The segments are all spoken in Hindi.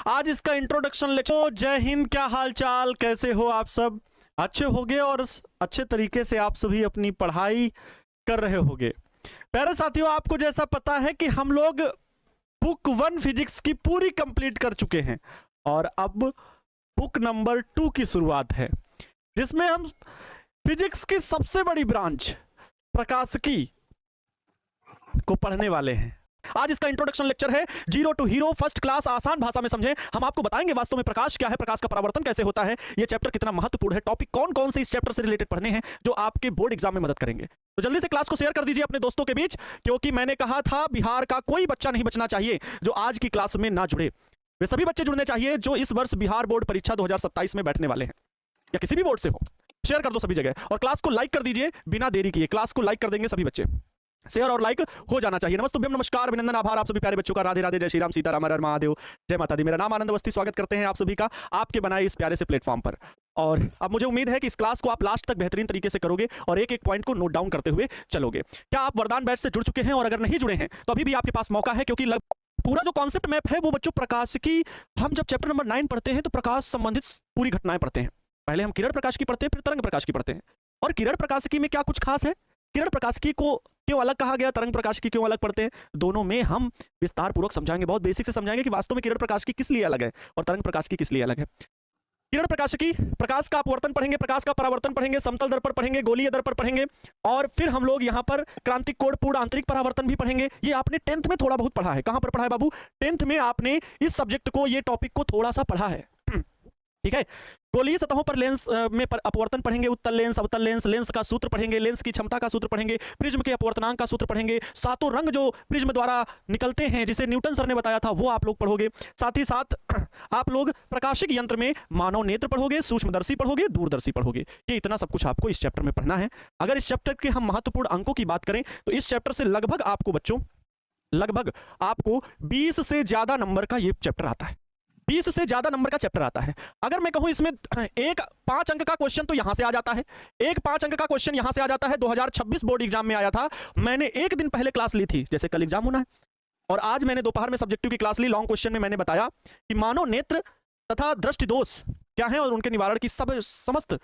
आज इसका इंट्रोडक्शन लेक्चर। जय हिंद, क्या हाल चाल, कैसे हो आप सब? अच्छे होगे और अच्छे तरीके से आप सभी अपनी पढ़ाई कर रहे होगे। प्यारे साथियों, आपको जैसा पता है कि हम लोग बुक 1 फिजिक्स की पूरी कंप्लीट कर चुके हैं और अब बुक नंबर 2 की शुरुआत है, जिसमें हम फिजिक्स की सबसे बड़ी ब्रांच प्रकाशिकी को पढ़ने वाले हैं। आज इसका इंट्रोडक्शन लेक्चर है, zero to hero, first class, आसान भाषा में समझें। हम आपको बताएंगे वास्तव में प्रकाश क्या है, प्रकाश का परावर्तन कैसे होता है, ये चैप्टर कितना महत्वपूर्ण है, टॉपिक कौन कौन से इस चैप्टर से रिलेटेड पढ़ने हैं जो आपके बोर्ड एग्जाम में मदद करेंगे। तो जल्दी से क्लास को शेयर कर दीजिए अपने दोस्तों के बीच, क्योंकि मैंने कहा था बिहार का कोई बच्चा नहीं बचना चाहिए जो आज की क्लास में ना जुड़े। वे सभी बच्चे जुड़ने चाहिए जो इस वर्ष बिहार बोर्ड परीक्षा 2027 में बैठने वाले हैं या किसी भी बोर्ड से हो। शेयर कर दो सभी जगह और क्लास को लाइक कर दीजिए बिना देरी किए। क्लास को लाइक कर देंगे सभी बच्चे, शेयर और लाइक हो जाना चाहिए। नमस्तुभ्यम, नमस्कार, अभिनंदन, आभार आप सभी प्यारे बच्चों का। राधे राधे, जय श्री राम, सीताराम, हर हर महादेव, जय माता दी। मेरा नाम आनंद अवस्थी, स्वागत करते हैं आप सभी का आपके बनाए इस प्यारे से प्लेटफॉर्म पर। और अब मुझे उम्मीद है कि इस क्लास को आप लास्ट तक बेहतरीन तरीके से करोगे और एक एक पॉइंट को नोट डाउन करते हुए चलोगे। क्या आप वरदान बैच से जुड़ चुके हैं? और अगर नहीं जुड़े हैं तो अभी भी आपके पास मौका है, क्योंकि पूरा जो कॉन्सेप्ट मैप है वो बच्चों प्रकाशिकी, हम जब चैप्टर नंबर 9 पढ़ते हैं तो प्रकाश संबंधित पूरी घटनाएं पढ़ते हैं। पहले हम किरण प्रकाश की पढ़ते हैं, फिर तरंग प्रकाश की पढ़ते हैं। और किरण प्रकाशिकी में क्या कुछ खास है, किरण प्रकाशिकी को क्यों अलग कहा गया, तरंग प्रकाशिकी क्यों अलग पढ़ते हैं, दोनों में हम विस्तार पूर्वक समझाएंगे। बहुत बेसिक से समझाएंगे कि वास्तव में किरण प्रकाशिकी किस लिए अलग है और तरंग प्रकाशिकी किस लिए अलग है। किरण प्रकाशिकी, प्रकाश का अपवर्तन पढ़ेंगे, प्रकाश का परावर्तन पढ़ेंगे, समतल दर्पण पढ़ेंगे, गोलीय दर्पण पढ़ेंगे और फिर हम लोग यहाँ पर क्रांतिक कोण पूर्ण आंतरिक परावर्तन भी पढ़ेंगे। ये आपने 10th में थोड़ा बहुत पढ़ा है। कहां पर पढ़ा है बाबू? 10th में आपने इस सब्जेक्ट को, ये टॉपिक को थोड़ा सा पढ़ा है, ठीक है। गोलीय सतहों पर लेंस में अपवर्तन पढ़ेंगे, उत्तल लेंस, अवतल लेंस, लेंस का सूत्र पढ़ेंगे, लेंस की क्षमता का सूत्र पढ़ेंगे, प्रिज्म के अपवर्तनांक का सूत्र पढ़ेंगे, सातों रंग जो प्रिज्म द्वारा निकलते हैं जिसे न्यूटन सर ने बताया था वो आप लोग पढ़ोगे। साथ ही साथ आप लोग प्रकाशिक यंत्र में मानव नेत्र पढ़ोगे, सूक्ष्मदर्शी पढ़ोगे, दूरदर्शी पढ़ोगे। ये इतना सब कुछ आपको इस चैप्टर में पढ़ना है। अगर इस चैप्टर के हम महत्वपूर्ण अंकों की बात करें तो इस चैप्टर से लगभग आपको बच्चों, लगभग आपको 20 से ज्यादा नंबर का ये चैप्टर आता है। 20 से ज्यादा नंबर का चैप्टर आता है। अगर मैं कहूं इसमें एक 5 अंक का क्वेश्चन तो यहां से आ जाता है, एक 5 अंक का क्वेश्चन यहां से आ जाता है। 2026 बोर्ड एग्जाम में आया था, मैंने एक दिन पहले क्लास ली थी, जैसे कल एग्जाम होना है, और आज मैंने दोपहर में सब्जेक्टिव की क्लास ली। लॉन्ग क्वेश्चन में मैंने बताया कि मानव नेत्र तथा दृष्टि दोष क्या है और उनके निवारण की समस्त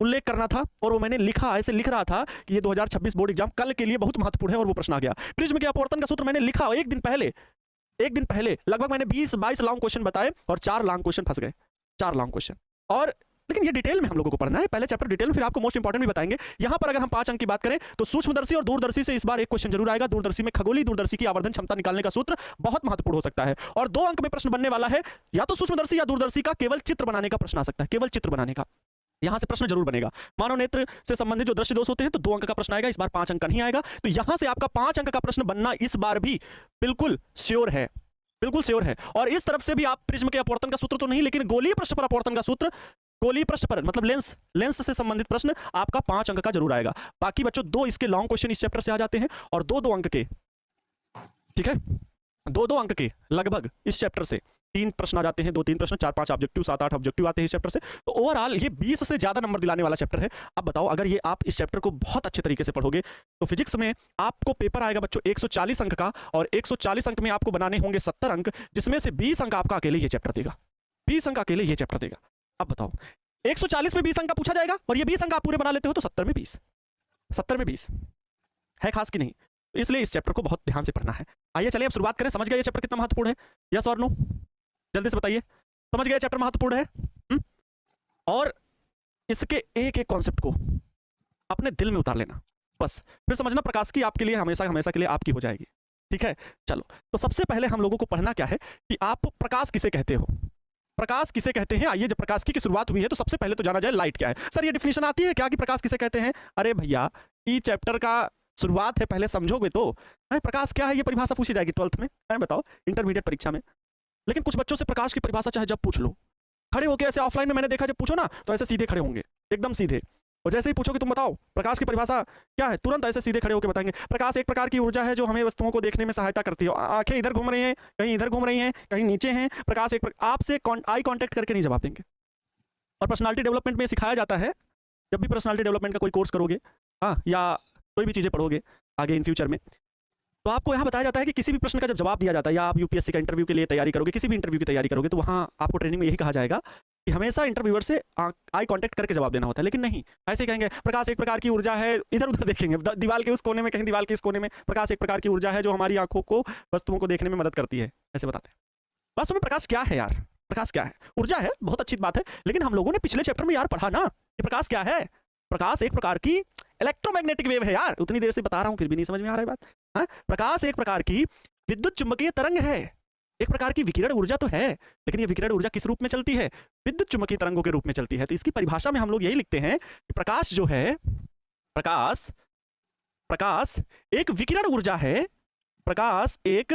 उल्लेख करना था, और वो मैंने लिखा, ऐसे लिख रहा था कि ये 2026 बोर्ड एग्जाम कल के लिए बहुत महत्वपूर्ण है और वो प्रश्न आ गया। प्रिज्म के अपवर्तन का सूत्र मैंने लिखा एक दिन पहले लगभग मैंने 20-22 लॉन्ग क्वेश्चन बताए और 4 लॉन्ग क्वेश्चन फंस गए, 4 लॉन्ग क्वेश्चन। और लेकिन ये डिटेल में हम लोगों को पढ़ना है, पहले चैप्टर डिटेल में, फिर आपको मोस्ट इंपॉर्टेंट भी बताएंगे। यहां पर अगर हम 5 अंक की बात करें तो सूक्ष्मदर्शी और दूरदर्शी से इस बार एक क्वेश्चन जरूर आएगा। दूरदर्शी में खगोलीय दूरदर्शी की आवर्धन क्षमता निकालने का सूत्र बहुत महत्वपूर्ण हो सकता है। और 2 अंक में प्रश्न बनने वाला है, या तो सूक्ष्मदर्शी या दूरदर्शी का केवल चित्र बनाने का प्रश्न आ सकता है, केवल चित्र बनाने का, यहां से प्रश्न जरूर बनेगा। मानव नेत्र से संबंधित जो दृष्टि दोष होते हैं तो 2 अंक का प्रश्न आएगा, इस बार 5 अंक का नहीं आएगा। तो यहां से आपका 5 अंक का प्रश्न बनना इस बार भी बिल्कुल श्योर है, बिल्कुल श्योर है। और इस तरफ से भी आप प्रिज्म के अपवर्तन का सूत्र तो नहीं, लेकिन गोलीय पृष्ठ पर अपवर्तन का सूत्र, गोलीय पृष्ठ पर मतलब लेंस से संबंधित प्रश्न आपका 5 अंक का जरूर आएगा। बाकी बच्चों 2 इसके लॉन्ग क्वेश्चन इस चैप्टर से आ जाते हैं और 2-2 अंक के, ठीक है, 2-2 अंक के लगभग इस चैप्टर से 3 प्रश्न आ जाते हैं, 2-3 प्रश्न, 4-5 ऑब्जेक्टिव, 7-8 ऑब्जेक्टिव आते हैं इस चैप्टर से। तो ओवरऑल ये 20 से ज्यादा नंबर दिलाने वाला चैप्टर है। अब बताओ, अगर ये आप इस चैप्टर को बहुत अच्छे तरीके से पढ़ोगे तो फिजिक्स में आपको पेपर आएगा बच्चों 140 अंक का, और 140 अंक में आपको बनाने होंगे 70 अंक, जिसमें से 20 अंक आपका अकेले ये चैप्टर देगा, 20 अंक अकेले ये चैप्टर देगा। अब बताओ, 140 में 20 अंक का पूछा जाएगा और ये 20 अंक आप पूरे बना लेते हो तो 70 में 20, 70 में 20 है खास कि नहीं? इसलिए इस चैप्टर को बहुत ध्यान से पढ़ना है। आइए चलिए अब शुरुआत करें। समझ गए ये चैप्टर कितना महत्वपूर्ण है? यस और नो? जल्दी से बताइए, समझ गए चैप्टर महत्वपूर्ण है? और इसके एक एक कॉन्सेप्ट को अपने दिल में उतार लेना, बस फिर समझना प्रकाश की आपके लिए हमेशा हमेशा के लिए आपकी हो जाएगी, ठीक है। चलो, तो सबसे पहले हम लोगों को पढ़ना क्या है कि आप प्रकाश किसे कहते हो, प्रकाश किसे कहते हैं। आइए, जब प्रकाश की शुरुआत हुई है तो सबसे पहले तो जाना जाए लाइट क्या है। सर ये डिफिनेशन आती है क्या कि प्रकाश किसे कहते हैं? अरे भैया, ये चैप्टर का शुरुआत है, पहले समझोगे तो। प्रकाश क्या है ये परिभाषा पूछी जाएगी 12th में, बताओ, इंटरमीडिएट परीक्षा में। लेकिन कुछ बच्चों से प्रकाश की परिभाषा चाहे जब पूछ लो, खड़े होकर ऐसे ऑफलाइन में मैंने देखा, जब पूछो ना तो ऐसे सीधे खड़े होंगे, एकदम सीधे। और जैसे ही पूछोगे तुम बताओ प्रकाश की परिभाषा क्या है, तुरंत ऐसे सीधे खड़े होकर बताएंगे प्रकाश एक प्रकार की ऊर्जा है जो हमें वस्तुओं को देखने में सहायता करती है। आंखें इधर घूम रही हैं, कहीं इधर घूम रही हैं, कहीं नीचे हैं, प्रकाश एक आपसे आई कांटेक्ट करके नहीं जवाब देंगे। और पर्सनालिटी डेवलपमेंट में सिखाया जाता है, जब भी पर्सनालिटी डेवलपमेंट का कोई कोर्स करोगे, हाँ, या कोई भी चीज़ें पढ़ोगे आगे इन फ्यूचर में, तो आपको यहाँ बताया जाता है कि किसी भी प्रश्न का जब जवाब दिया जाता है, या आप यूपीएससी का इंटरव्यू के लिए तैयारी करोगे, किसी भी इंटरव्यू की तैयारी करोगे, तो वहाँ आपको ट्रेनिंग में यही कहा जाएगा कि हमेशा इंटरव्यूअर से आई कांटेक्ट करके जवाब देना होता है। लेकिन नहीं, ऐसे कहेंगे प्रकाश एक प्रकार की ऊर्जा है, इधर उधर देखेंगे, दीवार के उस कोने में, कहीं दीवार के इस कोने में, प्रकाश एक प्रकार की ऊर्जा है जो हमारी आंखों को, वस्तुओं को देखने में मदद करती है, ऐसे बताते हैं। वास्तव में प्रकाश क्या है यार? प्रकाश क्या है? ऊर्जा है, बहुत अच्छी बात है, लेकिन हम लोगों ने पिछले चैप्टर में यार पढ़ा ना कि प्रकाश क्या है। प्रकाश एक प्रकार की इलेक्ट्रोमैग्नेटिक वेव है यार, उतनी देर से बता रहा हूं फिर भी नहीं समझ में आ रहा है बात। हाँ, प्रकाश एक प्रकार की विद्युत चुंबकीय तरंग है, एक प्रकार की विकिरण ऊर्जा तो है, लेकिन ये विकिरण ऊर्जा किस रूप में चलती है? विद्युत चुंबकीय तरंगों के रूप में चलती है। तो इसकी परिभाषा में हम लोग यही लिखते हैं कि प्रकाश जो है, प्रकाश एक विकिरण ऊर्जा है, प्रकाश एक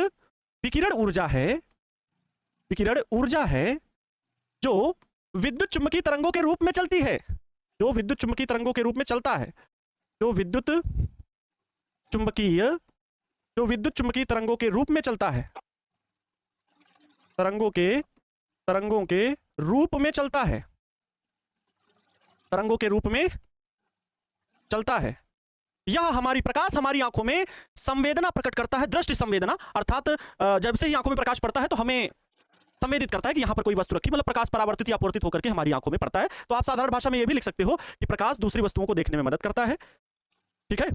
विकिरण ऊर्जा है, विकिरण ऊर्जा है जो विद्युत चुंबकीय तरंगों के रूप में चलती है, जो विद्युत चुंबकीय तरंगों के रूप में चलता है, जो विद्युत चुंबकीय तरंगों के रूप में चलता है, तरंगों के रूप में चलता है, तरंगों के रूप में चलता है। यह हमारी प्रकाश हमारी आंखों में संवेदना प्रकट करता है, दृष्टि संवेदना, अर्थात जब से ही आंखों में प्रकाश पड़ता है तो हमें संवेदित करता है कि यहां पर कोई वस्तु रखी, मतलब प्रकाश परावर्तित या अपवर्तित होकर के हमारी आंखों में पड़ता है। तो आप साधारण भाषा में यह भी लिख सकते हो कि प्रकाश दूसरी वस्तुओं को देखने में मदद करता है, ठीक है,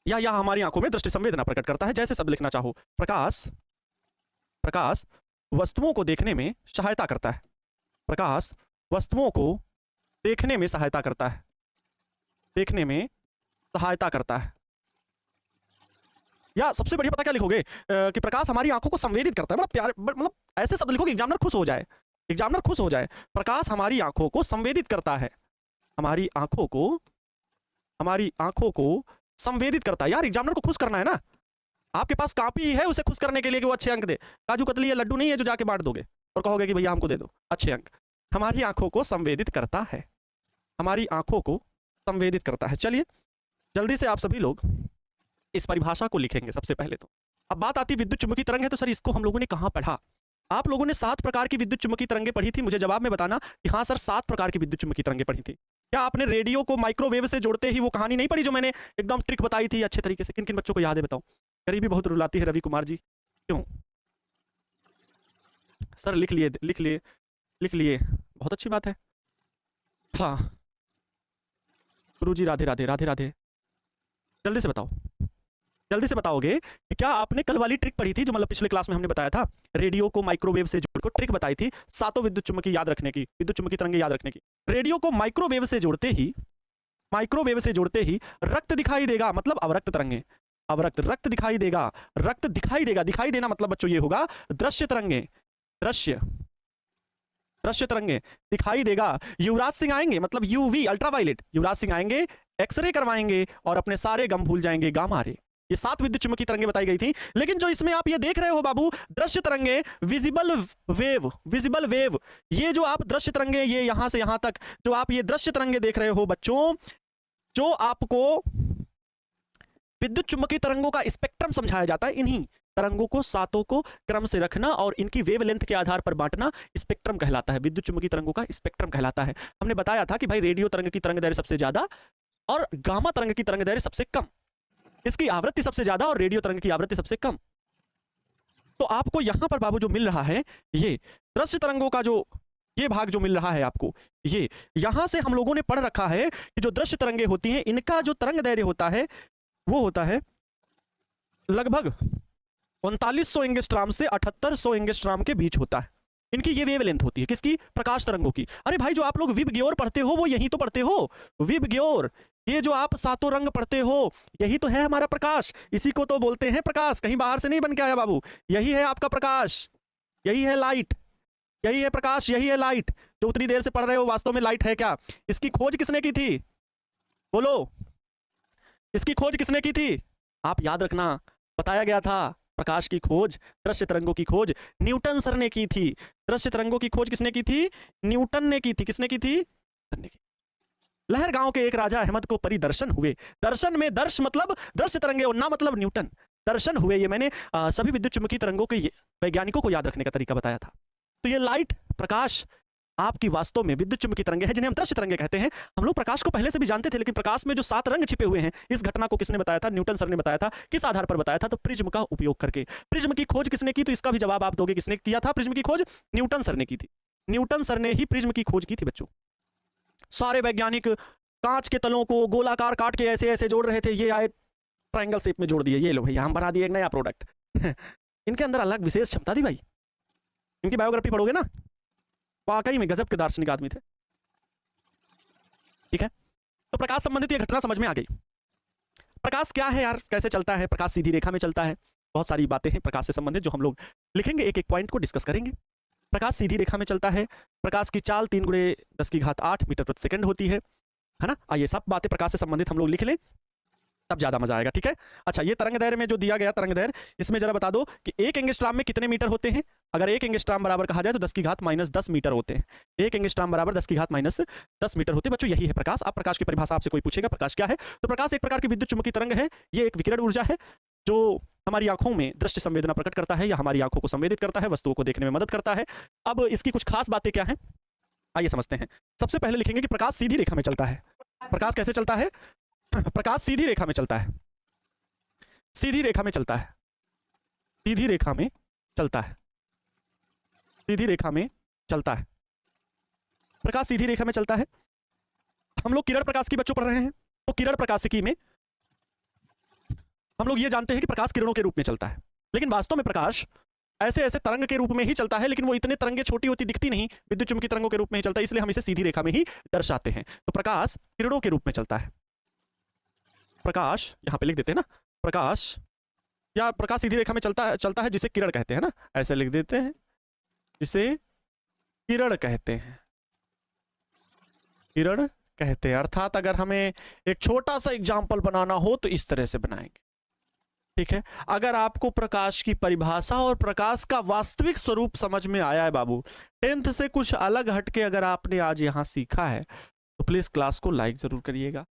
या हमारी आंखों में दृष्टि संवेदना प्रकट करता है, जैसे शब्द लिखना चाहो। प्रकाश वस्तुओं को देखने में सहायता करता है, प्रकाश वस्तुओं को देखने में सहायता करता है, देखने में सहायता करता है। या सबसे बढ़िया पता क्या लिखोगे कि प्रकाश हमारी आंखों को संवेदित करता है, मतलब प्यारे, मतलब ऐसे शब्द लिखोगे एग्जामिनर खुश हो जाए, एग्जामिनर खुश हो जाए। प्रकाश हमारी आंखों को संवेदित करता है, हमारी आंखों को संवेदित करता है। यार एग्जामिनर को खुश करना है ना, आपके पास कॉपी है उसे खुश करने के लिए कि वो अच्छे अंक दे। काजू कतली या लड्डू नहीं है जो जाके बांट दोगे और कहोगे कि भैया हमको दे दो अच्छे अंक। हमारी आंखों को संवेदित करता है, हमारी आंखों को संवेदित करता है। चलिए जल्दी से आप सभी लोग इस परिभाषा को लिखेंगे सबसे पहले। तो अब बात आती विद्युत चुंबकीय तरंग है, तो सर इसको हम लोगों ने कहां पढ़ा? आप लोगों ने 7 प्रकार की विद्युत चुंबकीय तरंगें पढ़ी थी। मुझे जवाब में बताना कि हाँ सर 7 प्रकार की विद्युत चुंबकीय तरंगें पढ़ी थी। क्या आपने रेडियो को माइक्रोवेव से जोड़ते ही वो कहानी नहीं पढ़ी जो मैंने एकदम ट्रिक बताई थी अच्छे तरीके से? किन किन बच्चों को याद है बताओ? गरीबी बहुत रुलाती है रवि कुमार जी, क्यों? सर लिख लिए, बहुत अच्छी बात है। हाँ गुरु जी राधे राधे राधे राधे। जल्दी से बताओ, जल्दी से बताओगे कि क्या आपने कल वाली ट्रिक पढ़ी थी जो मतलब पिछले क्लास में हमने बताया था, रेडियो को माइक्रोवेव से जोड़कर ट्रिक बताई थी 7 विद्युत चुंबकीय याद रखने की, विद्युत चुंबकीय तरंगें याद रखने की। रेडियो को माइक्रोवेव से जोड़ते ही रक्त दिखाई देगा, मतलब अवरक्त तरंगें, अवरक्त रक्त दिखाई देगा, रक्त दिखाई देगा, दिखाई देना मतलब बच्चों ये होगा दृश्य तरंगें, दृश्य तरंगें दिखाई देगा। युवराज सिंह आएंगे मतलब यूवी अल्ट्रावायलेट, युवराज सिंह आएंगे एक्सरे करवाएंगे और अपने सारे गम भूल जाएंगे, गामा रे। ये 7 विद्युत चुंबकीय तरंगें बताई गई थी। लेकिन जो इसमें आप ये देख रहे हो बाबू दृश्य तरंगें, विजिबल वेव, ये जो आप दृश्य तरंगें, ये यहां से यहां तक जो आप ये दृश्य तरंगें देख रहे हो बच्चों, जो आपको विद्युत चुंबकीय तरंगों का स्पेक्ट्रम समझाया जाता है, इन्हीं तरंगों को 7 को क्रम से रखना और इनकी वेवलेंथ के आधार पर बांटना स्पेक्ट्रम कहलाता है, विद्युत चुंबकीय तरंगों का स्पेक्ट्रम कहलाता है। हमने बताया था कि भाई रेडियो तरंग की तरंग दैर्घ्य सबसे ज्यादा और गामा तरंग की तरंग दैर्घ्य सबसे कम, इसकी आवृत्ति सबसे ज्यादा और रेडियो तरंग की आवृत्ति सबसे कम। तो आपको यहां पर बाबू जो मिल रहा है, ये दृश्य तरंगों का जो ये भाग जो मिल रहा है आपको, ये यहां से हम लोगों ने पढ़ रखा है कि जो दृश्य तरंगें होती हैं इनका जो तरंग दैर्घ्य होता है वो होता है लगभग 3900 एंगस्ट्राम से 7800 एंगस्ट्राम के बीच होता है। इनकी ये वेवलेंथ होती है, किसकी? प्रकाश तरंगों की। अरे भाई जो आप लोग विबग्योर पढ़ते हो वो यही तो पढ़ते हो, विबग्योर, ये जो आप 7 रंग पढ़ते हो यही तो है हमारा प्रकाश, इसी को तो बोलते हैं प्रकाश, कहीं बाहर से नहीं बन के आया बाबू। यही है आपका प्रकाश, यही है लाइट, यही है प्रकाश, यही है लाइट। जो उतनी देर से पढ़ रहे हो वास्तव में लाइट है क्या? इसकी खोज किसने की थी? बोलो, इसकी खोज किसने की थी? आप याद रखना, बताया गया था प्रकाश की खोज, दृश्य तरंगों की खोज न्यूटन सर ने की थी। दृश्य तरंगों की खोज किसने की थी? न्यूटन ने की थी। किसने की थी? लहर गांव के एक राजा अहमद को परिदर्शन हुए। दर्शन में दर्श मतलब दृश्य तरंगे और ना मतलब न्यूटन। दर्शन हुए, ये मैंने सभी विद्युत चुंबकीय तरंगों के वैज्ञानिकों को याद रखने का तरीका बताया था। तो ये लाइट, प्रकाश, आपकी वास्तव में विद्युत चुम्बकीय तरंगे हैं, जिन्हें हम दृश्य तरंगे कहते हैं। हम लोग प्रकाश को पहले से भी जानते थे, लेकिन प्रकाश में जो 7 रंग छिपे हुए हैं, इस घटना को किसने बताया था? न्यूटन सर ने बताया था। किस आधार पर बताया था? तो प्रिज्म का उपयोग करके। प्रिज्म की खोज किसने की? तो इसका भी जवाब आप दोगे, किसने किया था प्रिज्म की खोज? न्यूटन सर ने की थी। न्यूटन सर ने ही प्रिज्म की खोज की थी बच्चों। सारे वैज्ञानिक कांच के तलों को गोलाकार काट के ऐसे ऐसे जोड़ रहे थे, ये आए ट्रायंगल शेप में जोड़ दिए, ये लो भैया हम बना दिए एक नया प्रोडक्ट। इनके अंदर अलग विशेष क्षमता थी भाई। इनकी बायोग्राफी पढ़ोगे ना, वाकई में गजब के दार्शनिक आदमी थे। ठीक है, तो प्रकाश संबंधित ये घटना समझ में आ गई। प्रकाश क्या है यार, कैसे चलता है? प्रकाश सीधी रेखा में चलता है। बहुत सारी बातें हैं प्रकाश से संबंधित जो हम लोग लिखेंगे, एक एक पॉइंट को डिस्कस करेंगे। प्रकाश सीधी रेखा में चलता है। प्रकाश की चाल 3 × 10⁸ मीटर प्रति सेकंड होती है ना? आइए सब बातें प्रकाश से संबंधित हम लोग लिख लें, तब ज्यादा मजा आएगा। ठीक है, अच्छा ये तरंग दैर्घ्य में जो दिया गया तरंग दैर्घ्य, इसमें जरा बता दो कि 1 एंगस्ट्रॉम में कितने मीटर होते हैं? अगर 1 एंगस्ट्रॉम बराबर कहा जाए तो 10⁻−10 मीटर होते हैं। 1 एंगस्ट्रॉम बराबर 10⁻−10 मीटर होते हैं बच्चों। यही है प्रकाश। अब प्रकाश की परिभाषा आपसे कोई पूछेगा प्रकाश क्या है, तो प्रकाश एक प्रकार की विद्युत चुम्बकीय तरंग है। ये एक विकिरण ऊर्जा है जो हमारी आंखों में दृश्य संवेदना प्रकट करता है या हमारी आंखों को संवेदित करता है, वस्तुओं को देखने में मदद करता है। अब इसकी कुछ खास बातें क्या हैं, आइए समझते हैं। सबसे पहले लिखेंगे कि प्रकाश सीधी रेखा में चलता है। प्रकाश कैसे चलता है? प्रकाश सीधी रेखा में चलता है। सीधी रेखा में चलता है। सीधी रेखा में चलता है। सीधी रेखा में चलता है। प्रकाश सीधी रेखा में चलता है। हम लोग किरण प्रकाश की बच्चों पढ़ रहे हैं, तो किरण प्रकाशिकी में हम लोग ये जानते हैं कि प्रकाश किरणों के रूप में चलता है, लेकिन वास्तव में प्रकाश ऐसे ऐसे तरंग के रूप में ही चलता है, लेकिन वो इतने तरंगे छोटी होती दिखती नहीं, विद्युत चुम्बकीय तरंगों के रूप में ही चलता है, इसलिए हम इसे सीधी रेखा में ही दर्शाते हैं। तो प्रकाश किरणों के रूप में चलता है। प्रकाश यहां पे लिख देते हैं ना, प्रकाश या प्रकाश सीधी रेखा में चलता है जिसे किरण कहते हैं ना, ऐसे लिख देते हैं, जिसे किरण कहते हैं। किरण कहते हैं, अर्थात अगर हमें एक छोटा सा एग्जाम्पल बनाना हो तो इस तरह से बनाएंगे। ठीक है, अगर आपको प्रकाश की परिभाषा और प्रकाश का वास्तविक स्वरूप समझ में आया है बाबू, 10th से कुछ अलग हटके अगर आपने आज यहां सीखा है, तो प्लीज क्लास को लाइक जरूर करिएगा।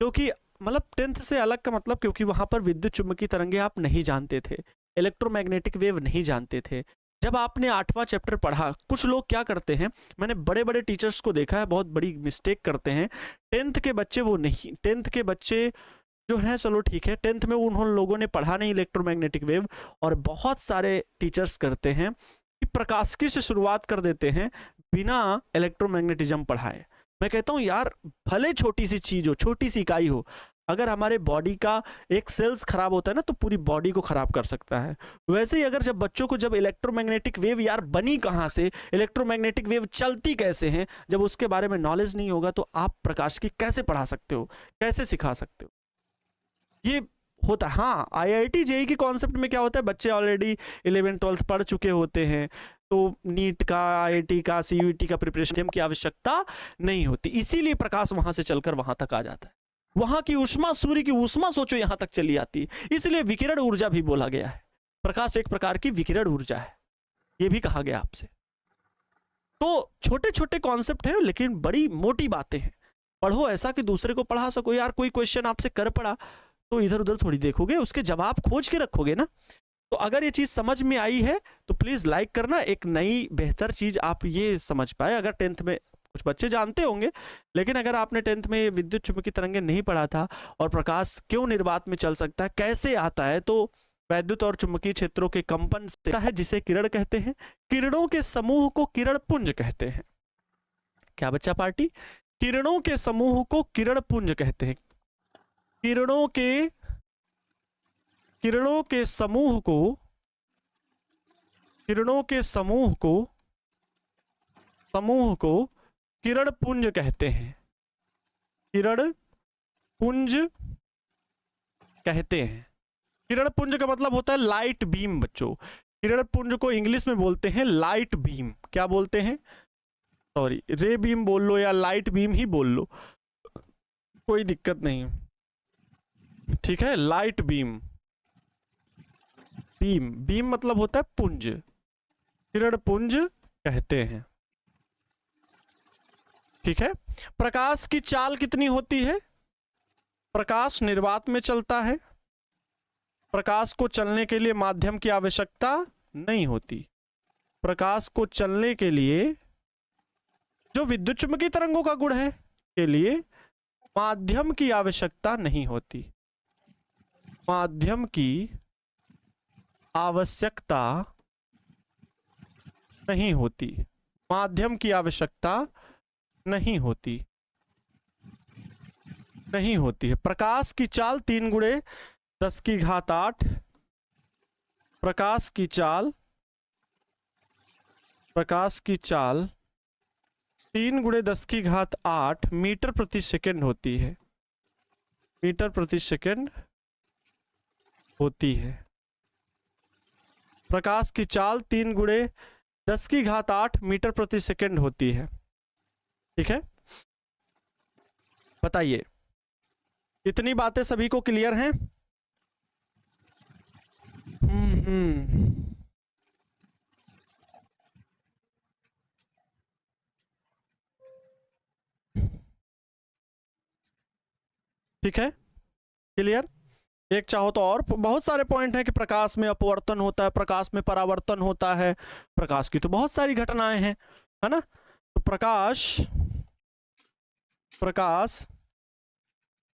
क्योंकि मतलब 10th से अलग का मतलब, क्योंकि वहां पर विद्युत चुम्बकीय तरंगे आप नहीं जानते थे, इलेक्ट्रोमैग्नेटिक वेव नहीं जानते थे। जब आपने 8वां चैप्टर पढ़ा, कुछ लोग क्या करते हैं, मैंने बड़े बड़े टीचर्स को देखा है बहुत बड़ी मिस्टेक करते हैं। 10th के बच्चे वो नहीं, 10th के बच्चे जो हैं, चलो ठीक है 10th में उन लोगों ने पढ़ा नहीं इलेक्ट्रोमैग्नेटिक वेव, और बहुत सारे टीचर्स करते हैं कि प्रकाशिकी से शुरुआत कर देते हैं बिना इलेक्ट्रोमैग्नेटिज्म पढ़ाए। मैं कहता हूँ यार, भले छोटी सी चीज हो, छोटी सी इकाई हो, अगर हमारे बॉडी का एक सेल्स खराब होता है ना, तो पूरी बॉडी को खराब कर सकता है। वैसे ही अगर जब बच्चों को जब इलेक्ट्रोमैग्नेटिक वेव यार बनी कहाँ से, इलेक्ट्रोमैग्नेटिक वेव चलती कैसे हैं, जब उसके बारे में नॉलेज नहीं होगा, तो आप प्रकाश की कैसे पढ़ा सकते हो, कैसे सिखा सकते हो? ये होता है। हाँ, IIT JEE के कॉन्सेप्ट में क्या होता है, बच्चे ऑलरेडी 11th 12th पढ़ चुके होते हैं, तो नीट का, IIT का, CUET का प्रिपरेशन की आवश्यकता नहीं होती, इसीलिए प्रकाश वहां से चलकर वहां तक आ जाता है। वहां की ऊष्मा, सूर्य की ऊष्मा सोचो यहां तक चली आती है, इसलिए विकिरण ऊर्जा भी बोला गया है। प्रकाश एक प्रकार की विकिरण ऊर्जा है, यह भी कहा गया आपसे। तो छोटे छोटे कॉन्सेप्ट हैं, लेकिन बड़ी मोटी बातें हैं। पढ़ो ऐसा कि दूसरे को पढ़ा सको। यार कोई क्वेश्चन आपसे कर पड़ा तो इधर उधर थोड़ी देखोगे, उसके जवाब खोज के रखोगे ना। तो अगर ये चीज समझ में आई है तो प्लीज लाइक करना, एक नई बेहतर चीज आप ये समझ पाए। अगर 10th में कुछ बच्चे जानते होंगे, लेकिन अगर आपने 10th में विद्युत चुम्बकीय तरंगे नहीं पढ़ा था, और प्रकाश क्यों निर्वात में चल सकता है, कैसे आता है, तो वैद्युत और चुंबकीय क्षेत्रों के कंपन से है, जिसे किरण कहते हैं। किरणों के समूह को किरण पुंज कहते हैं। क्या बच्चा पार्टी? किरणों के समूह को किरण पुंज कहते हैं। किरणों के समूह को किरण पुंज कहते हैं। किरण पुंज कहते हैं। किरण पुंज का मतलब होता है लाइट बीम बच्चों। किरण पुंज को इंग्लिश में बोलते हैं लाइट बीम। क्या बोलते हैं? सॉरी, रे बीम बोल लो या लाइट बीम ही बोल लो, कोई दिक्कत नहीं, ठीक है। लाइट बीम, बीम मतलब होता है पुंज, किरण पुंज कहते हैं, ठीक है। प्रकाश की चाल कितनी होती है? प्रकाश निर्वात में चलता है, प्रकाश को चलने के लिए माध्यम की आवश्यकता नहीं होती। प्रकाश को चलने के लिए जो विद्युत चुम्बकीय तरंगों का गुण है के लिए माध्यम की आवश्यकता नहीं होती। माध्यम की आवश्यकता नहीं होती। माध्यम की आवश्यकता नहीं होती, नहीं होती है। प्रकाश की चाल 3 गुणे 10 की घात 8, प्रकाश की चाल 3 गुणे 10 की घात 8 मीटर प्रति सेकंड होती है। मीटर प्रति सेकंड होती है। प्रकाश की चाल 3 गुणे 10 की घात 8 मीटर प्रति सेकंड होती है। ठीक है, बताइए इतनी बातें सभी को क्लियर हैं? ठीक है, क्लियर। एक चाहो तो और बहुत सारे पॉइंट हैं कि प्रकाश में अपवर्तन होता है, प्रकाश में परावर्तन होता है, प्रकाश की तो बहुत सारी घटनाएं हैं, है ना। तो प्रकाश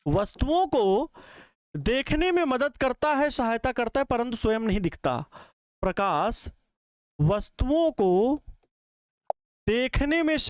वस्तुओं को देखने में मदद करता है, सहायता करता है, परंतु स्वयं नहीं दिखता। प्रकाश वस्तुओं को देखने में